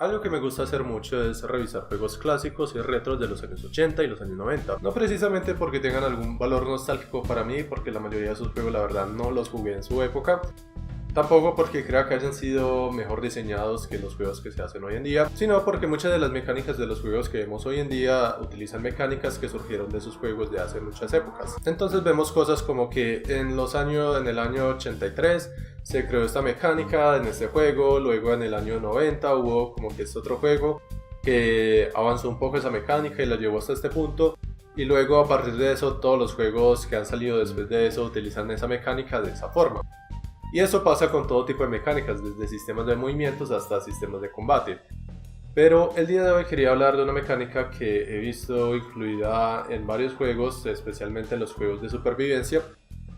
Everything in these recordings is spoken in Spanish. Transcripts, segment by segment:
Algo que me gusta hacer mucho es revisar juegos clásicos y retros de los años 80 y los años 90. No precisamente porque tengan algún valor nostálgico para mí, porque la mayoría de esos juegos la verdad no los jugué en su época. Tampoco porque crea que hayan sido mejor diseñados que los juegos que se hacen hoy en día, sino porque muchas de las mecánicas de los juegos que vemos hoy en día utilizan mecánicas que surgieron de esos juegos de hace muchas épocas. Entonces vemos cosas como que en el año 83 se creó esta mecánica en este juego, luego en el año 90 hubo como que este otro juego que avanzó un poco esa mecánica y la llevó hasta este punto. Y luego a partir de eso todos los juegos que han salido después de eso utilizan esa mecánica de esa forma. Y eso pasa con todo tipo de mecánicas, desde sistemas de movimientos hasta sistemas de combate. Pero el día de hoy quería hablar de una mecánica que he visto incluida en varios juegos, especialmente en los juegos de supervivencia,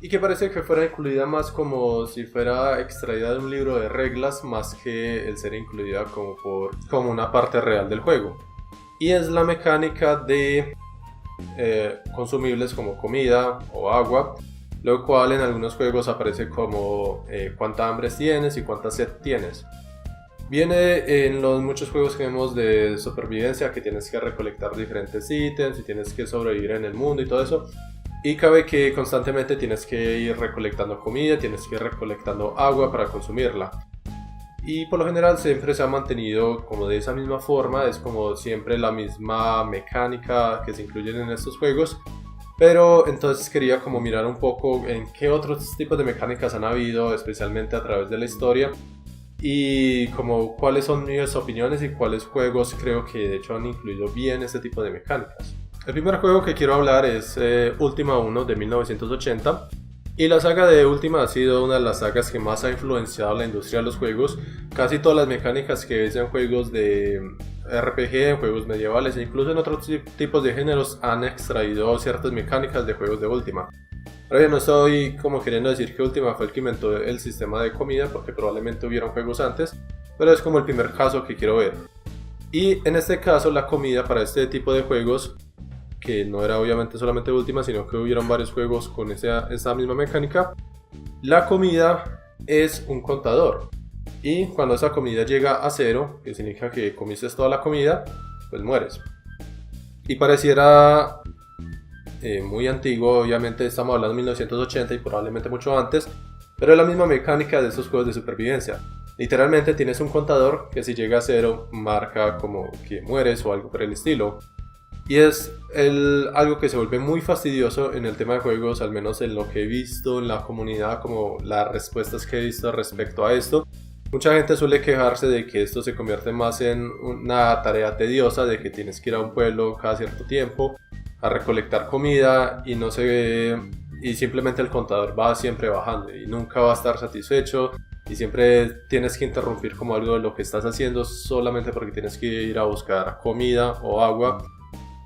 y que parece que fuera incluida más como si fuera extraída de un libro de reglas, más que el ser incluida como una parte real del juego. Y es la mecánica de consumibles como comida o agua, lo cual en algunos juegos aparece como cuánta hambre tienes y cuánta sed tienes. Viene en los muchos juegos que vemos de supervivencia, que tienes que recolectar diferentes ítems y tienes que sobrevivir en el mundo y todo eso. Y cabe que constantemente tienes que ir recolectando comida, tienes que ir recolectando agua para consumirla. Y por lo general siempre se ha mantenido como de esa misma forma, es como siempre la misma mecánica que se incluyen en estos juegos. Pero entonces quería como mirar un poco en qué otros tipos de mecánicas han habido, especialmente a través de la historia, y como cuáles son mis opiniones y cuáles juegos creo que de hecho han incluido bien este tipo de mecánicas. El primer juego que quiero hablar es Ultima 1 de 1980. Y la saga de Ultima ha sido una de las sagas que más ha influenciado la industria de los juegos. Casi todas las mecánicas que ves en juegos de RPG, en juegos medievales e incluso en otros tipos de géneros han extraído ciertas mecánicas de juegos de Ultima. Ahora bien, no estoy como queriendo decir que Ultima fue el que inventó el sistema de comida, porque probablemente hubieron juegos antes, pero es como el primer caso que quiero ver. Y en este caso la comida para este tipo de juegos, que no era obviamente solamente Ultima, sino que hubieron varios juegos con esa misma mecánica. La comida es un contador, y cuando esa comida llega a cero, que significa que comiste toda la comida, pues mueres. Y pareciera muy antiguo, obviamente estamos hablando de 1980 y probablemente mucho antes, pero es la misma mecánica de estos juegos de supervivencia. Literalmente tienes un contador que si llega a cero marca como que mueres o algo por el estilo. Y es algo que se vuelve muy fastidioso en el tema de juegos, al menos en lo que he visto en la comunidad, como las respuestas que he visto respecto a esto. Mucha gente suele quejarse de que esto se convierte más en una tarea tediosa, de que tienes que ir a un pueblo cada cierto tiempo a recolectar comida y simplemente el contador va siempre bajando y nunca va a estar satisfecho. Y siempre tienes que interrumpir como algo de lo que estás haciendo solamente porque tienes que ir a buscar comida o agua,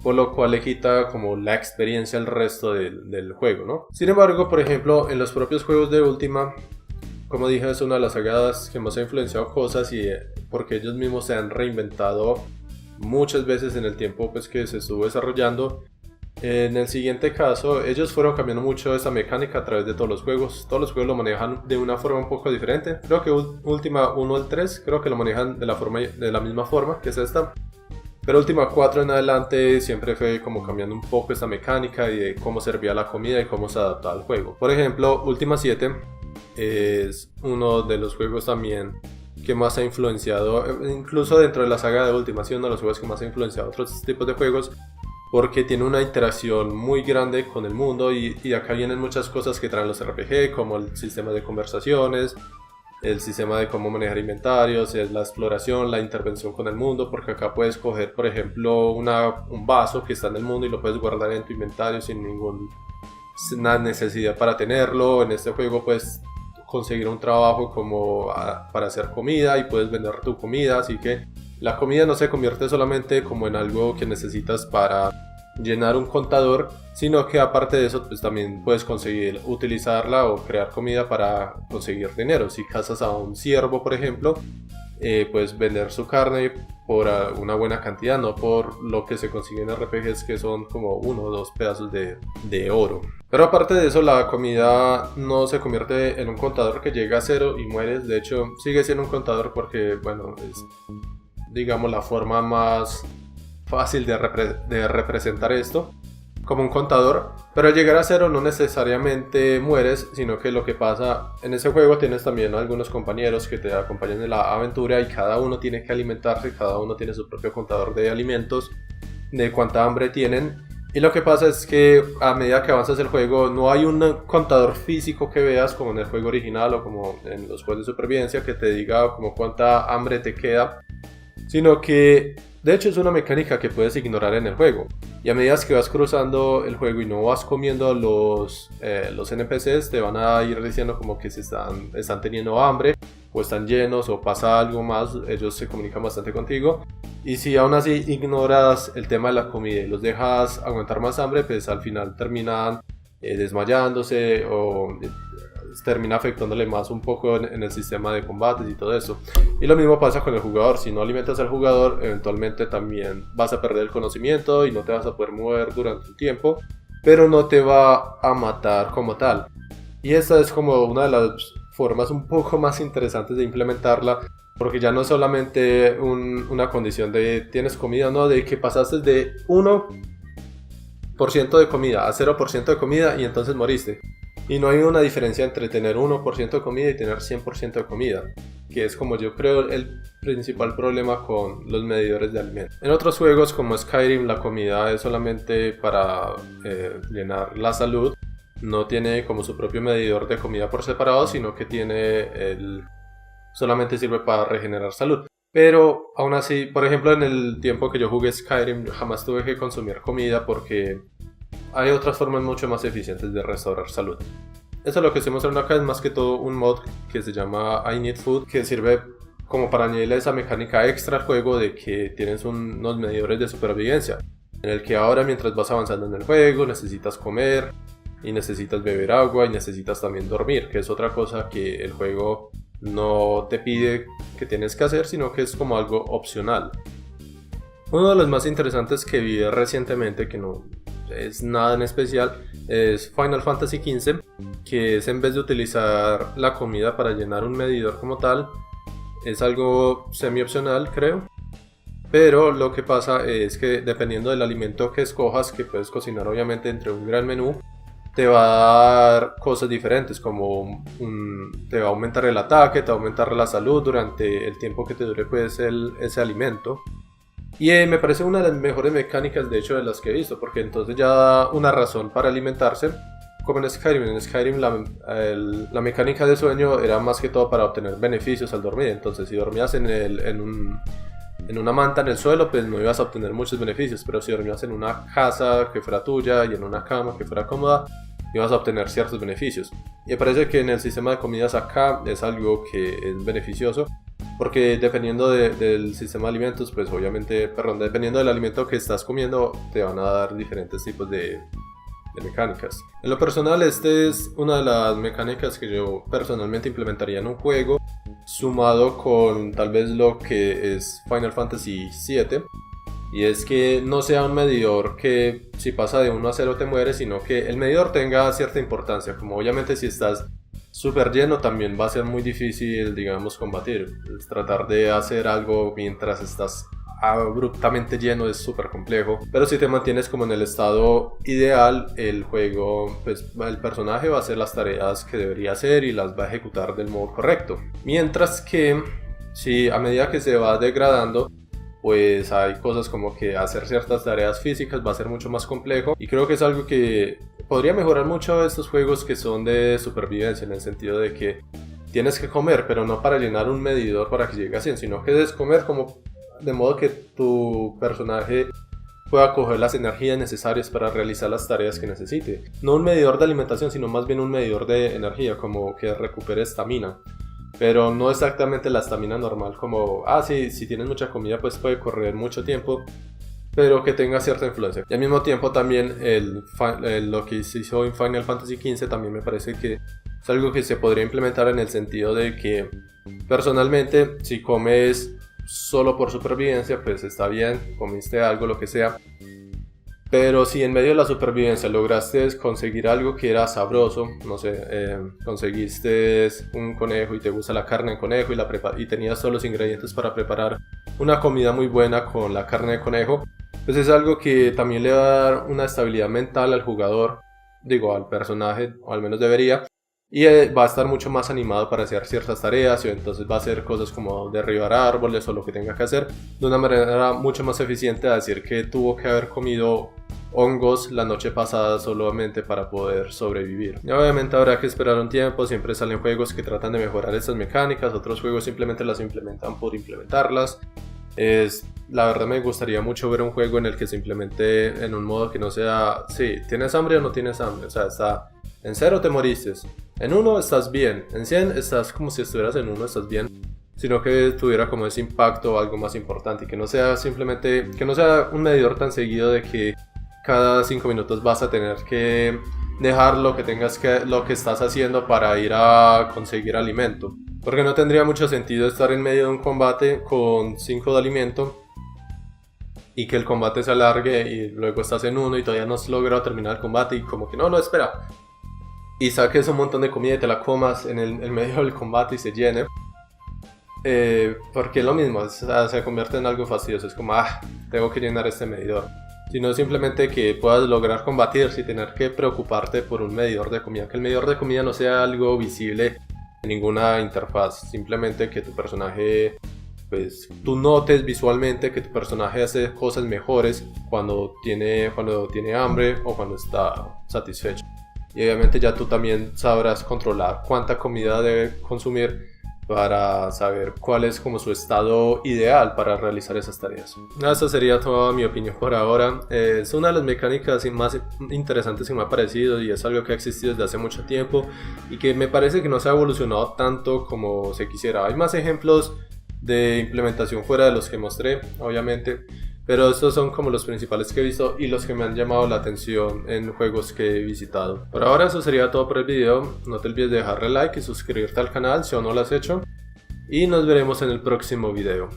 por lo cual le quita como la experiencia al resto del juego, ¿no? Sin embargo, por ejemplo, en los propios juegos de Ultima, como dije, es una de las sagas que más ha influenciado cosas, y porque ellos mismos se han reinventado muchas veces en el tiempo pues, que se estuvo desarrollando. En el siguiente caso, ellos fueron cambiando mucho esa mecánica a través de todos los juegos. Todos los juegos lo manejan de una forma un poco diferente. Creo que Ultima 1 al 3 creo que lo manejan de la misma forma que es esta. Pero Ultima 4 en adelante siempre fue como cambiando un poco esta mecánica y de cómo servía la comida y cómo se adaptaba al juego. Por ejemplo, Ultima 7 es uno de los juegos también que más ha influenciado, incluso dentro de la saga de Ultima, ha sido uno de los juegos que más ha influenciado otros tipos de juegos, porque tiene una interacción muy grande con el mundo y acá vienen muchas cosas que traen los RPG, como el sistema de conversaciones, el sistema de cómo manejar inventarios, la exploración, la intervención con el mundo, porque acá puedes coger, por ejemplo, un vaso que está en el mundo y lo puedes guardar en tu inventario sin ninguna necesidad para tenerlo. En este juego puedes conseguir un trabajo como para hacer comida y puedes vender tu comida, así que la comida no se convierte solamente como en algo que necesitas para llenar un contador, sino que aparte de eso pues también puedes utilizarla o crear comida para conseguir dinero. Si cazas a un ciervo, por ejemplo, puedes vender su carne por una buena cantidad, no por lo que se consigue en RPGs, que son como 1 o 2 pedazos de oro. Pero aparte de eso, la comida no se convierte en un contador que llega a cero y mueres. De hecho, sigue siendo un contador porque, bueno, digamos, la forma más fácil de representar esto, como un contador, pero al llegar a cero no necesariamente mueres, sino que lo que pasa en ese juego, tienes también algunos compañeros que te acompañan en la aventura y cada uno tiene que alimentarse, cada uno tiene su propio contador de alimentos, de cuánta hambre tienen. Y lo que pasa es que a medida que avanzas el juego no hay un contador físico que veas como en el juego original o como en los juegos de supervivencia que te diga como cuánta hambre te queda, sino que de hecho es una mecánica que puedes ignorar en el juego. Y a medida que vas cruzando el juego y no vas comiendo los NPCs, te van a ir diciendo como que si están teniendo hambre o están llenos o pasa algo más, ellos se comunican bastante contigo. Y si aún así ignoras el tema de la comida y los dejas aguantar más hambre, pues al final terminan desmayándose o termina afectándole más un poco en el sistema de combates y todo eso. Y lo mismo pasa con el jugador. Si no alimentas al jugador, eventualmente también vas a perder el conocimiento y no te vas a poder mover durante un tiempo, pero no te va a matar como tal. Y esta es como una de las formas un poco más interesantes de implementarla, porque ya no es solamente una condición de tienes comida, no, de que pasaste de 1% de comida a 0% de comida y entonces moriste. Y no hay una diferencia entre tener 1% de comida y tener 100% de comida, que es como yo creo el principal problema con los medidores de alimentos. En otros juegos como Skyrim la comida es solamente para llenar la salud, no tiene como su propio medidor de comida por separado, sino que solamente sirve para regenerar salud. Pero aún así, por ejemplo, en el tiempo que yo jugué Skyrim jamás tuve que consumir comida porque hay otras formas mucho más eficientes de restaurar salud. Eso lo que estoy mostrando acá es más que todo un mod que se llama I Need Food, que sirve como para añadirle esa mecánica extra al juego de que tienes unos medidores de supervivencia, en el que ahora mientras vas avanzando en el juego necesitas comer y necesitas beber agua y necesitas también dormir, que es otra cosa que el juego no te pide que tienes que hacer, sino que es como algo opcional. Uno de los más interesantes que vi recientemente, que no es nada en especial, es Final Fantasy XV, que es en vez de utilizar la comida para llenar un medidor como tal, es algo semi opcional creo, pero lo que pasa es que dependiendo del alimento que escojas, que puedes cocinar obviamente entre un gran menú, te va a dar cosas diferentes, como te va a aumentar el ataque, te va a aumentar la salud durante el tiempo que te dure pues ese alimento. Y me parece una de las mejores mecánicas de hecho de las que he visto, porque entonces ya da una razón para alimentarse, como en Skyrim. En Skyrim la mecánica de sueño era más que todo para obtener beneficios al dormir. Entonces si dormías en una manta en el suelo, pues no ibas a obtener muchos beneficios, pero si dormías en una casa que fuera tuya y en una cama que fuera cómoda, ibas a obtener ciertos beneficios. Y me parece que en el sistema de comidas acá es algo que es beneficioso, porque dependiendo del sistema de alimentos, pues obviamente, dependiendo del alimento que estás comiendo, te van a dar diferentes tipos de mecánicas. En lo personal, esta es una de las mecánicas que yo personalmente implementaría en un juego, sumado con tal vez lo que es Final Fantasy VII, y es que no sea un medidor que si pasa de 1 a 0 te mueres, sino que el medidor tenga cierta importancia, como obviamente si estás súper lleno también va a ser muy difícil, digamos, combatir. Tratar de hacer algo mientras estás abruptamente lleno es súper complejo, pero si te mantienes como en el estado ideal, el juego, pues el personaje va a hacer las tareas que debería hacer y las va a ejecutar del modo correcto. Mientras que si a medida que se va degradando, pues hay cosas como que hacer ciertas tareas físicas va a ser mucho más complejo, y creo que es algo que podría mejorar mucho estos juegos que son de supervivencia, en el sentido de que tienes que comer, pero no para llenar un medidor para que llegue a 100, sino que debes comer como de modo que tu personaje pueda coger las energías necesarias para realizar las tareas que necesite. No un medidor de alimentación, sino más bien un medidor de energía, como que recupere estamina. Pero no exactamente la estamina normal, como, si tienes mucha comida pues puede correr mucho tiempo, pero que tenga cierta influencia. Y al mismo tiempo también lo que se hizo en Final Fantasy XV también me parece que es algo que se podría implementar, en el sentido de que personalmente si comes solo por supervivencia pues está bien, comiste algo, lo que sea, pero si en medio de la supervivencia lograste conseguir algo que era sabroso, no sé, conseguiste un conejo y te gusta la carne de conejo y tenías todos los ingredientes para preparar una comida muy buena con la carne de conejo, pues es algo que también le va a dar una estabilidad mental al jugador, digo al personaje, o al menos debería, y va a estar mucho más animado para hacer ciertas tareas, y entonces va a hacer cosas como derribar árboles o lo que tenga que hacer de una manera mucho más eficiente a decir que tuvo que haber comido hongos la noche pasada solamente para poder sobrevivir. Y obviamente habrá que esperar un tiempo, siempre salen juegos que tratan de mejorar estas mecánicas, otros juegos simplemente las implementan por implementarlas. La verdad me gustaría mucho ver un juego en el que se implemente en un modo que no sea, sí, ¿tienes hambre o no tienes hambre? O sea, está en 0 te moriste, en 1 estás bien, en 100 estás como si estuvieras en 1 estás bien, sino que tuviera como ese impacto o algo más importante, y que no sea simplemente, que no sea un medidor tan seguido de que cada 5 minutos vas a tener que dejar lo que estás haciendo para ir a conseguir alimento. Porque no tendría mucho sentido estar en medio de un combate con 5 de alimento y que el combate se alargue y luego estás en 1 y todavía no has logrado terminar el combate y como que no, espera. Y saques un montón de comida y te la comas en el medio del combate y se llene. Porque es lo mismo, se convierte en algo fastidioso, es como, tengo que llenar este medidor. Sino simplemente que puedas lograr combatir sin tener que preocuparte por un medidor de comida, que el medidor de comida no sea algo visible en ninguna interfaz, simplemente que tu personaje, pues tú notes visualmente que tu personaje hace cosas mejores cuando tiene hambre o cuando está satisfecho. Y obviamente ya tú también sabrás controlar cuánta comida debe consumir para saber cuál es como su estado ideal para realizar esas tareas. Esta sería toda mi opinión por ahora. Es una de las mecánicas más interesantes que me ha parecido y es algo que ha existido desde hace mucho tiempo y que me parece que no se ha evolucionado tanto como se quisiera. Hay más ejemplos de implementación fuera de los que mostré, obviamente, pero estos son como los principales que he visto y los que me han llamado la atención en juegos que he visitado. Por ahora eso sería todo por el video. No te olvides de dejarle like y suscribirte al canal si aún no lo has hecho. Y nos veremos en el próximo video.